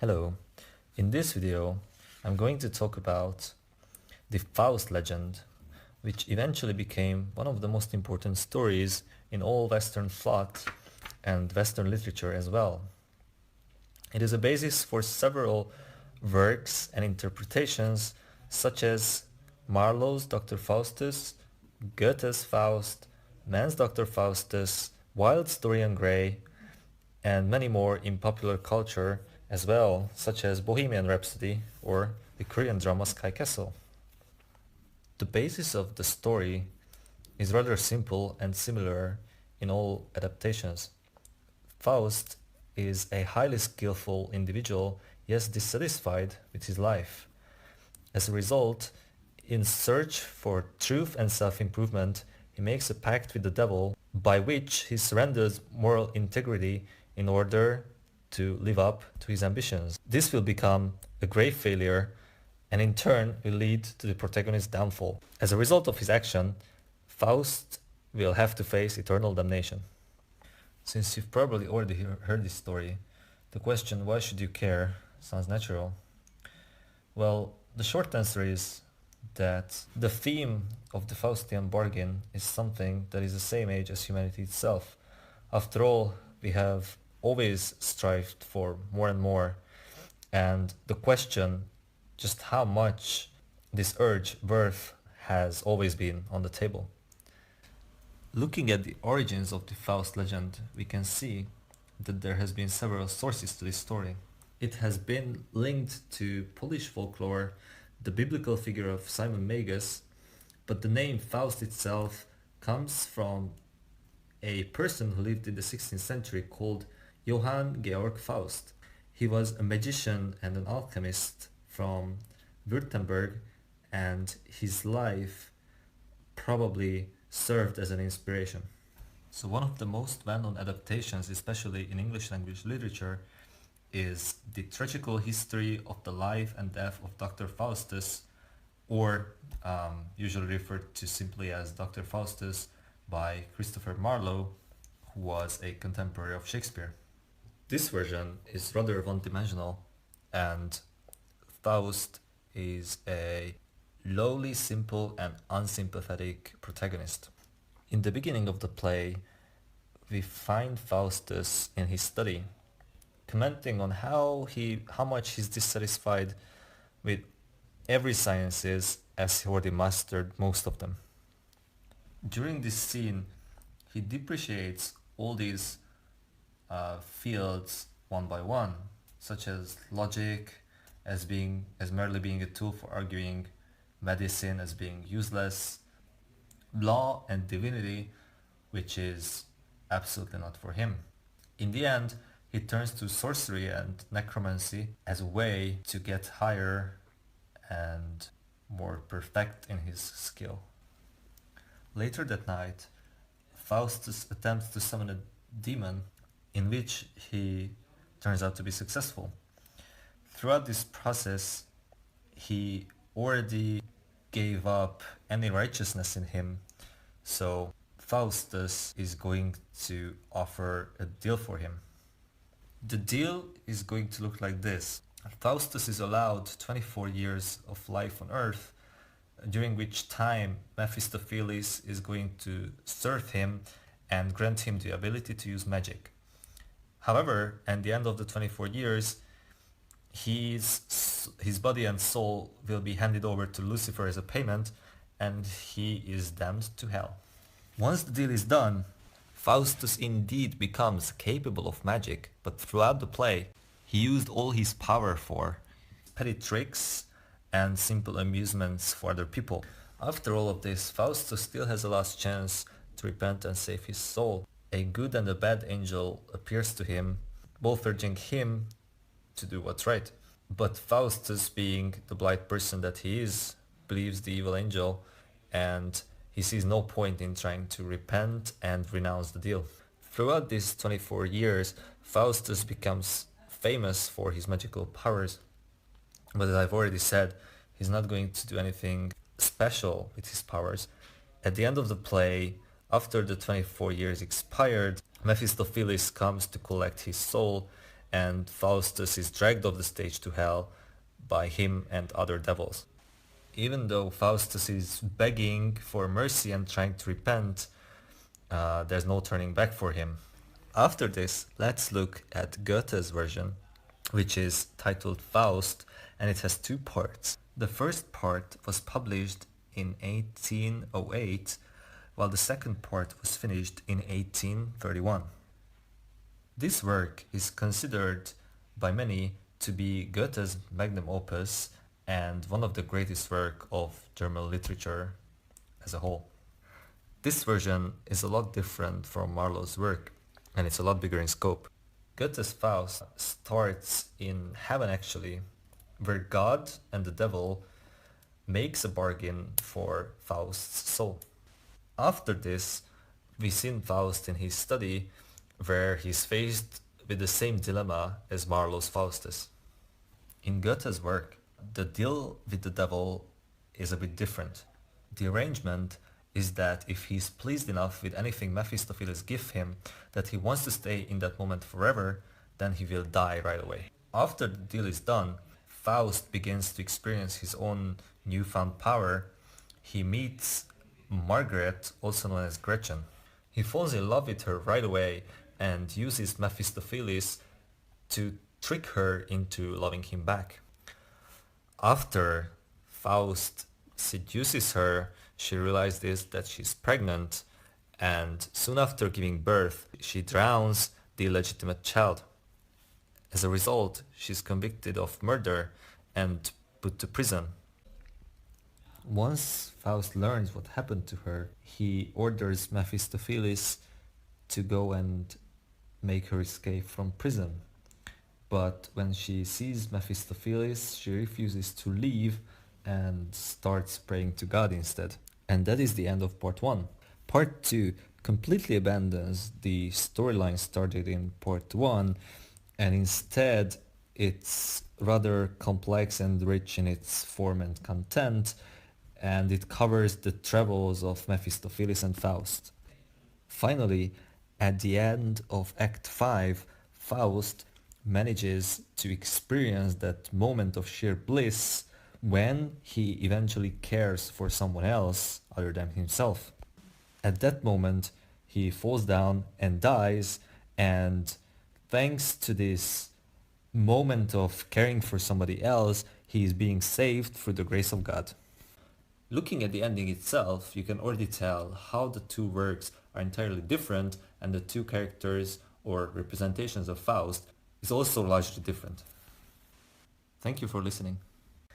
Hello, in this video I'm going to talk about the Faust legend, which eventually became one of the most important stories in all Western thought and Western literature as well. It is a basis for several works and interpretations such as Marlowe's Dr. Faustus, Goethe's Faust, Mann's Dr. Faustus, Wilde's Dorian Gray, and many more in popular culture as well, such as Bohemian Rhapsody or the Korean drama Sky Castle. The basis of the story is rather simple and similar in all adaptations. Faust is a highly skillful individual, yet dissatisfied with his life. As a result, in search for truth and self-improvement, he makes a pact with the devil by which he surrenders moral integrity in order to live up to his ambitions. This will become a grave failure and in turn will lead to the protagonist's downfall. As a result of his action, Faust will have to face eternal damnation. Since you've probably already heard this story, the question why should you care sounds natural. Well, the short answer is that the theme of the Faustian bargain is something that is the same age as humanity itself. After all, we have always strived for more and more, and the question just how much this urge worth has always been on the table. Looking at the origins of the Faust legend, we can see that there has been several sources to this story. It has been linked to Polish folklore, the biblical figure of Simon Magus, but the name Faust itself comes from a person who lived in the 16th century called Johann Georg Faust. He was a magician and an alchemist from Württemberg, and his life probably served as an inspiration. So one of the most well-known adaptations, especially in English language literature, is the tragical history of the life and death of Dr. Faustus, or usually referred to simply as Dr. Faustus by Christopher Marlowe, who was a contemporary of Shakespeare. This version is rather one-dimensional, and Faust is a lowly, simple and unsympathetic protagonist. In the beginning of the play, we find Faustus in his study, commenting on how much he's dissatisfied with every sciences as he already mastered most of them. During this scene, he depreciates all these fields one by one, such as logic as merely being a tool for arguing, medicine as being useless, law and divinity, which is absolutely not for him. In the end, he turns to sorcery and necromancy as a way to get higher and more perfect in his skill. Later that night, Faustus attempts to summon a demon, in which he turns out to be successful. Throughout this process, he already gave up any righteousness in him, so Faustus is going to offer a deal for him. The deal is going to look like this. Faustus is allowed 24 years of life on Earth, during which time Mephistopheles is going to serve him and grant him the ability to use magic. However, at the end of the 24 years, his body and soul will be handed over to Lucifer as a payment, and he is damned to hell. Once the deal is done, Faustus indeed becomes capable of magic, but throughout the play, he used all his power for petty tricks and simple amusements for other people. After all of this, Faustus still has a last chance to repent and save his soul. A good and a bad angel appears to him, both urging him to do what's right. But Faustus, being the blind person that he is, believes the evil angel, and he sees no point in trying to repent and renounce the deal. Throughout these 24 years, Faustus becomes famous for his magical powers. But as I've already said, he's not going to do anything special with his powers. At the end of the play, after the 24 years expired, Mephistopheles comes to collect his soul, and Faustus is dragged off the stage to hell by him and other devils. Even though Faustus is begging for mercy and trying to repent, there's no turning back for him. After this, let's look at Goethe's version, which is titled Faust, and it has two parts. The first part was published in 1808, while the second part was finished in 1831. This work is considered by many to be Goethe's magnum opus and one of the greatest work of German literature as a whole. This version is a lot different from Marlowe's work, and it's a lot bigger in scope. Goethe's Faust starts in heaven actually, where God and the devil makes a bargain for Faust's soul. After this, we see Faust in his study, where he's faced with the same dilemma as Marlowe's Faustus. In Goethe's work, the deal with the devil is a bit different. The arrangement is that if he's pleased enough with anything Mephistopheles gives him, that he wants to stay in that moment forever, then he will die right away. After the deal is done, Faust begins to experience his own newfound power. He meets Margaret, also known as Gretchen. He falls in love with her right away and uses Mephistopheles to trick her into loving him back. After Faust seduces her, she realizes that she's pregnant, and soon after giving birth, she drowns the illegitimate child. As a result, she's convicted of murder and put to prison. Once Faust learns what happened to her, he orders Mephistopheles to go and make her escape from prison. But when she sees Mephistopheles, she refuses to leave and starts praying to God instead. And that is the end of part 1. Part 2 completely abandons the storyline started in part 1, and instead it's rather complex and rich in its form and content, and it covers the troubles of Mephistopheles and Faust. Finally, at the end of Act 5, Faust manages to experience that moment of sheer bliss when he eventually cares for someone else other than himself. At that moment, he falls down and dies, and thanks to this moment of caring for somebody else, he is being saved through the grace of God. Looking at the ending itself, you can already tell how the two works are entirely different, and the two characters or representations of Faust is also largely different. Thank you for listening.